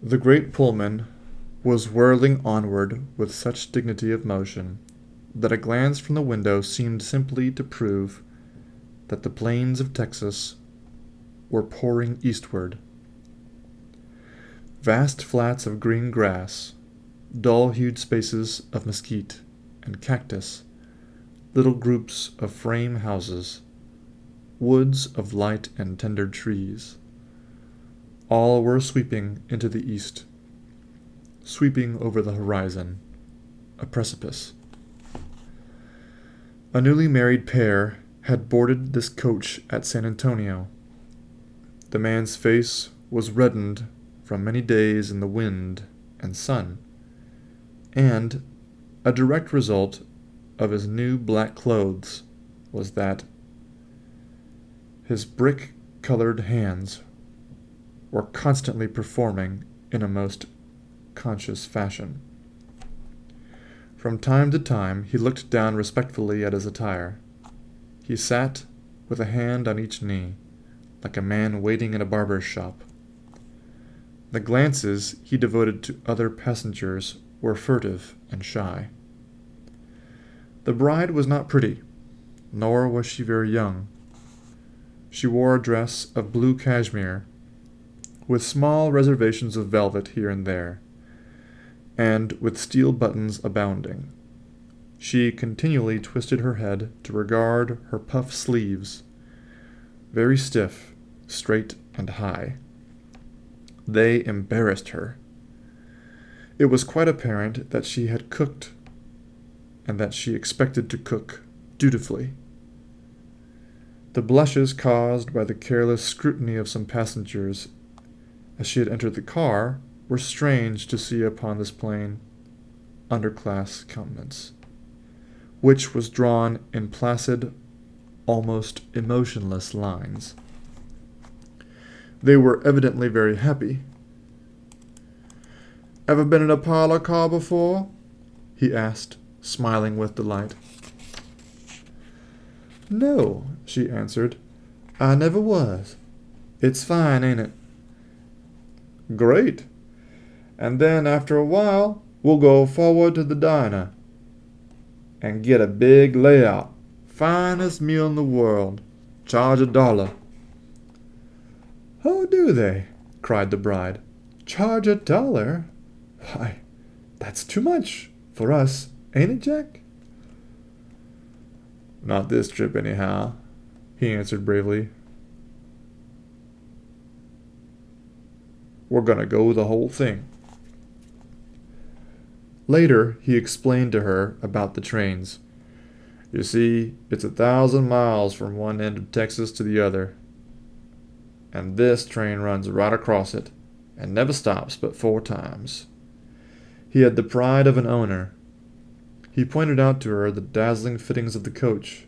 The great Pullman was whirling onward with such dignity of motion that a glance from the window seemed simply to prove that the plains of Texas were pouring eastward. Vast flats of green grass, dull-hued spaces of mesquite and cactus, little groups of frame houses, woods of light and tender trees, all were sweeping into the east, sweeping over the horizon, a precipice. A newly married pair had boarded this coach at San Antonio. The man's face was reddened from many days in the wind and sun, and a direct result of his new black clothes was that his brick-colored hands were constantly performing in a most conscious fashion. From time to time he looked down respectfully at his attire. He sat with a hand on each knee, like a man waiting in a barber's shop. The glances he devoted to other passengers were furtive and shy. The bride was not pretty, nor was she very young. She wore a dress of blue cashmere, with small reservations of velvet here and there, and with steel buttons abounding. She continually twisted her head to regard her puff sleeves, very stiff, straight, and high. They embarrassed her. It was quite apparent that she had cooked, and that she expected to cook dutifully. The blushes caused by the careless scrutiny of some passengers as she had entered the car were strange to see upon this plain, underclass countenance, which was drawn in placid, almost emotionless lines. They were evidently very happy. "Ever been in a parlor car before?" he asked, smiling with delight. "No," she answered, "I never was. It's fine, ain't it?" "Great. And then, after a while, we'll go forward to the diner and get a big layout. Finest meal in the world. Charge $1. "Oh, do they?" cried the bride. "Charge $1? Why, that's too much for us, ain't it, Jack?" "Not this trip, anyhow," he answered bravely. "We're gonna go the whole thing." Later, he explained to her about the trains. "You see, it's 1,000 miles from one end of Texas to the other, and this train runs right across it, and never stops but 4 times. He had the pride of an owner. He pointed out to her the dazzling fittings of the coach,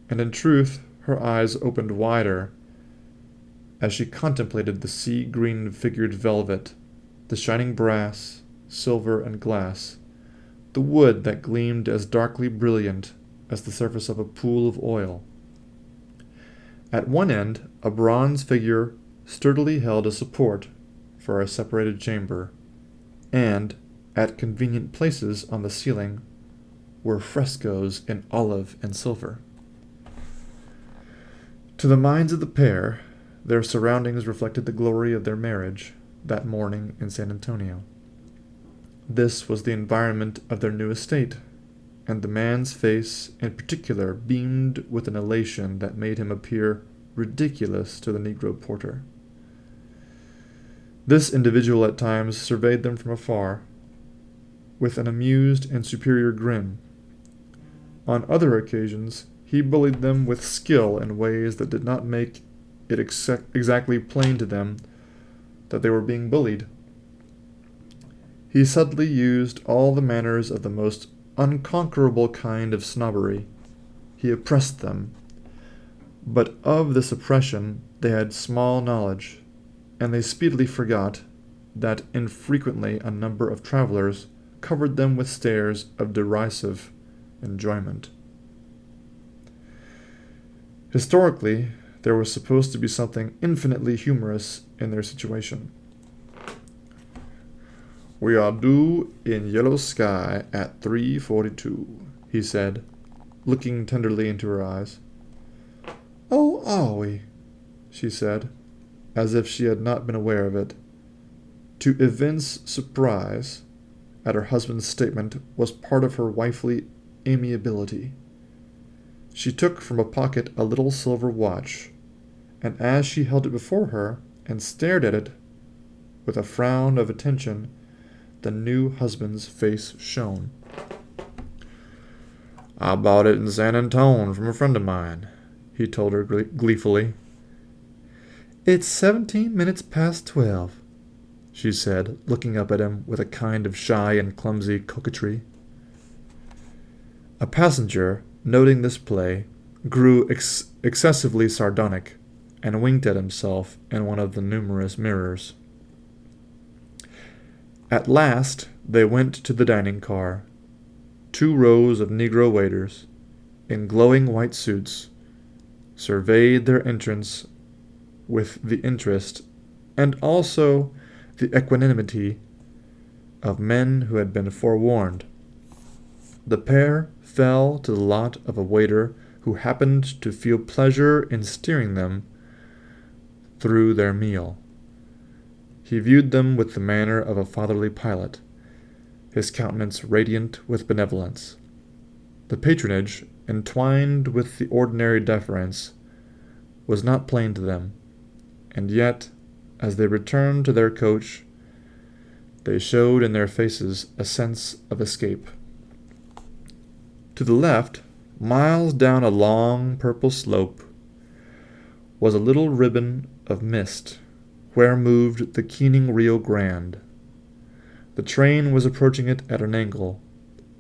and in truth her eyes opened wider as she contemplated the sea-green figured velvet, the shining brass, silver, and glass, the wood that gleamed as darkly brilliant as the surface of a pool of oil. At one end a bronze figure sturdily held a support for a separated chamber, and at convenient places on the ceiling were frescoes in olive and silver. To the minds of the pair, their surroundings reflected the glory of their marriage that morning in San Antonio. This was the environment of their new estate, and the man's face in particular beamed with an elation that made him appear ridiculous to the Negro porter. This individual at times surveyed them from afar, with an amused and superior grin. On other occasions he bullied them with skill in ways that did not make it exactly plain to them that they were being bullied. He subtly used all the manners of the most unconquerable kind of snobbery. He oppressed them, but of this oppression they had small knowledge, and they speedily forgot that infrequently a number of travelers covered them with stares of derisive enjoyment. Historically, there was supposed to be something infinitely humorous in their situation. "We are due in Yellow Sky at 3:42, he said, looking tenderly into her eyes. "Oh, are we?" she said, as if she had not been aware of it. To evince surprise at her husband's statement was part of her wifely amiability. She took from a pocket a little silver watch, and as she held it before her and stared at it with a frown of attention, the new husband's face shone. "I bought it in San Antone from a friend of mine," he told her gleefully. "It's 17 minutes past 12, she said, looking up at him with a kind of shy and clumsy coquetry. A passenger, noting this play, grew excessively sardonic, and winked at himself in one of the numerous mirrors. At last they went to the dining car. 2 rows of Negro waiters, in glowing white suits, surveyed their entrance with the interest and also the equanimity of men who had been forewarned. The pair fell to the lot of a waiter who happened to feel pleasure in steering them through their meal. He viewed them with the manner of a fatherly pilot, his countenance radiant with benevolence. The patronage, entwined with the ordinary deference, was not plain to them, and yet, as they returned to their coach, they showed in their faces a sense of escape. To the left, miles down a long purple slope, was a little ribbon of mist, where moved the keening Rio Grande. The train was approaching it at an angle,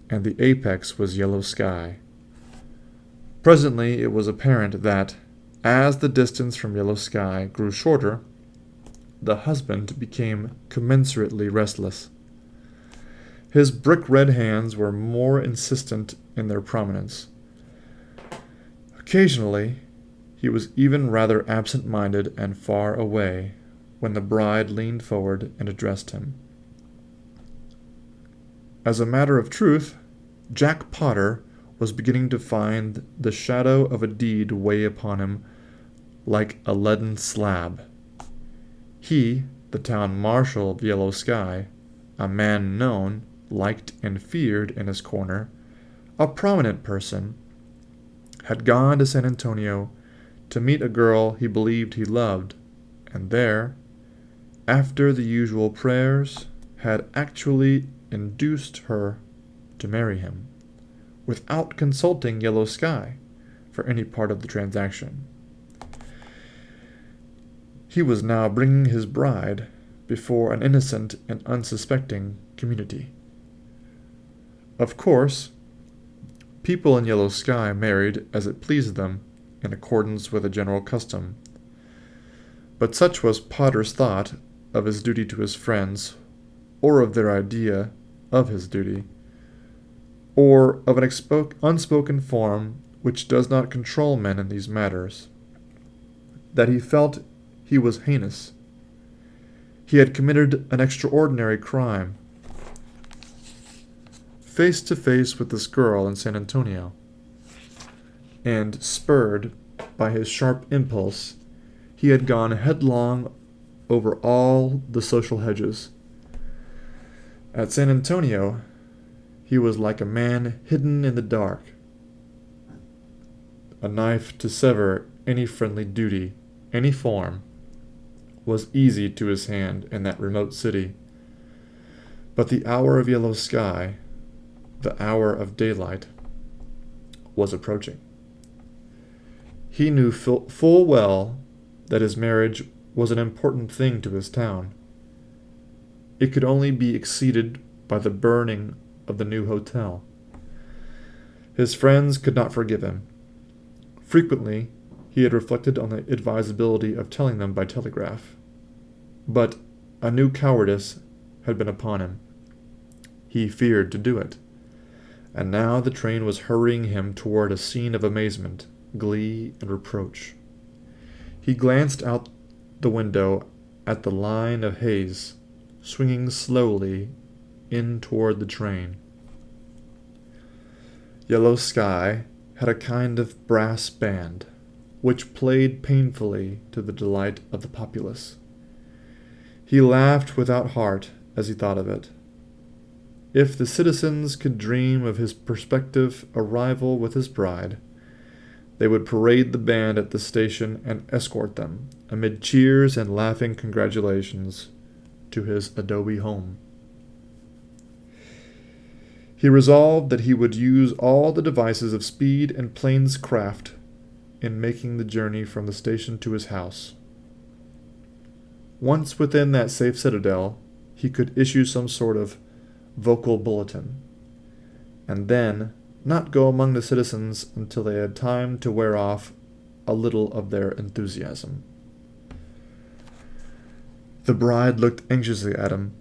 and the apex was yellow sky. Presently it was apparent that, as the distance from yellow sky grew shorter, the husband became commensurately restless. His brick-red hands were more insistent in their prominence. Occasionally, he was even rather absent-minded and far away when the bride leaned forward and addressed him. As a matter of truth, Jack Potter was beginning to find the shadow of a deed weigh upon him like a leaden slab. He, the town marshal of Yellow Sky, a man known, liked, and feared in his corner, a prominent person, had gone to San Antonio to meet a girl he believed he loved, and there, after the usual prayers, had actually induced her to marry him, without consulting Yellow Sky for any part of the transaction. He was now bringing his bride before an innocent and unsuspecting community. Of course, people in Yellow Sky married as it pleased them, in accordance with a general custom. But such was Potter's thought of his duty to his friends, or of their idea of his duty, or of an unspoken form which does not control men in these matters, that he felt he was heinous. He had committed an extraordinary crime. Face to face with this girl in San Antonio, and spurred by his sharp impulse, he had gone headlong over all the social hedges. At San Antonio, he was like a man hidden in the dark. A knife to sever any friendly duty, any form, was easy to his hand in that remote city. But the hour of yellow sky, the hour of daylight, was approaching. He knew full well that his marriage was an important thing to his town. It could only be exceeded by the burning of the new hotel. His friends could not forgive him. Frequently, he had reflected on the advisability of telling them by telegraph. But a new cowardice had been upon him. He feared to do it. And now the train was hurrying him toward a scene of amazement, glee, and reproach. He glanced out the window at the line of haze, swinging slowly in toward the train. Yellow Sky had a kind of brass band, which played painfully to the delight of the populace. He laughed without heart as he thought of it. If the citizens could dream of his prospective arrival with his bride, they would parade the band at the station and escort them, amid cheers and laughing congratulations, to his adobe home. He resolved that he would use all the devices of speed and plainscraft in making the journey from the station to his house. Once within that safe citadel, he could issue some sort of vocal bulletin, and then not go among the citizens until they had time to wear off a little of their enthusiasm. The bride looked anxiously at him.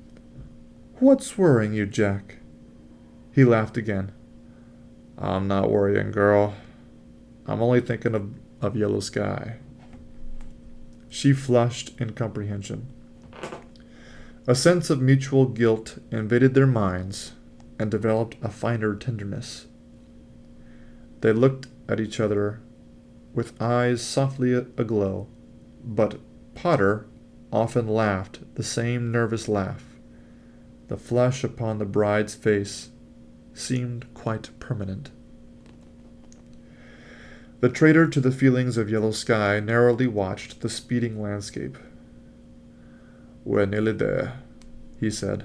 "What's worrying you, Jack?" He laughed again. "I'm not worrying, girl. I'm only thinking of Yellow Sky." She flushed in comprehension. A sense of mutual guilt invaded their minds and developed a finer tenderness. They looked at each other with eyes softly aglow, but Potter often laughed the same nervous laugh. The flush upon the bride's face seemed quite permanent. The traitor to the feelings of Yellow Sky narrowly watched the speeding landscape. "We're nearly there," he said.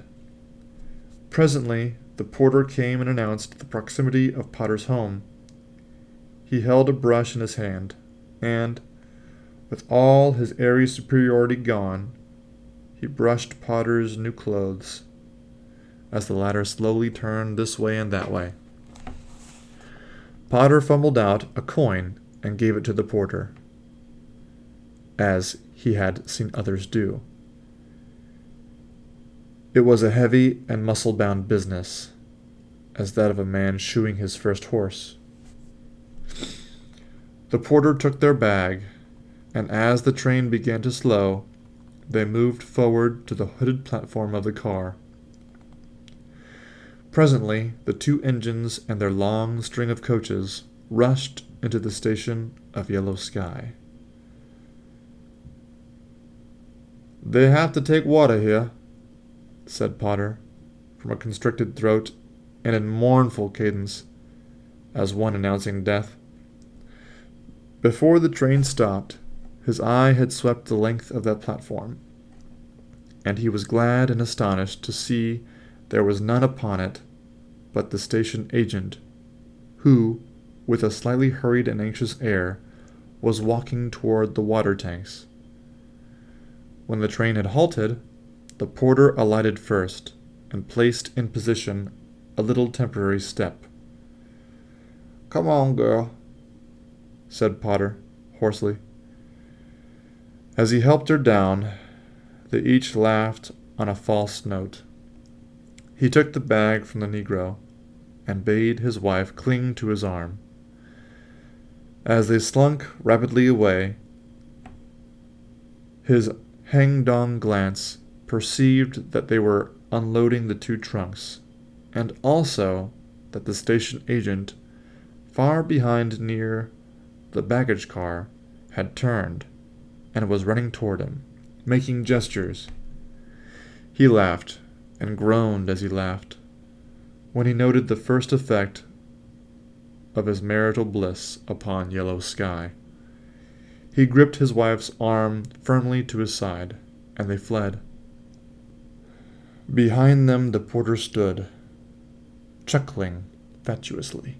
Presently, the porter came and announced the proximity of Potter's home. He held a brush in his hand, and, with all his airy superiority gone, he brushed Potter's new clothes, as the latter slowly turned this way and that way. Potter fumbled out a coin and gave it to the porter, as he had seen others do. It was a heavy and muscle-bound business, as that of a man shoeing his first horse. The porter took their bag, and as the train began to slow, they moved forward to the hooded platform of the car. Presently, the two engines and their long string of coaches rushed into the station of Yellow Sky. "They have to take water here," said Potter, from a constricted throat and in mournful cadence, as one announcing death. Before the train stopped, his eye had swept the length of that platform, and he was glad and astonished to see there was none upon it but the station agent, who, with a slightly hurried and anxious air, was walking toward the water tanks. When the train had halted, the porter alighted first, and placed in position a little temporary step. "Come on, girl," said Potter, hoarsely. As he helped her down, they each laughed on a false note. He took the bag from the negro, and bade his wife cling to his arm. As they slunk rapidly away, his hang-dong glance perceived that they were unloading the two trunks, and also that the station agent, far behind near the baggage car, had turned and was running toward him, making gestures. He laughed, and groaned as he laughed, when he noted the first effect of his marital bliss upon Yellow Sky. He gripped his wife's arm firmly to his side, and they fled. Behind them the porter stood, chuckling fatuously.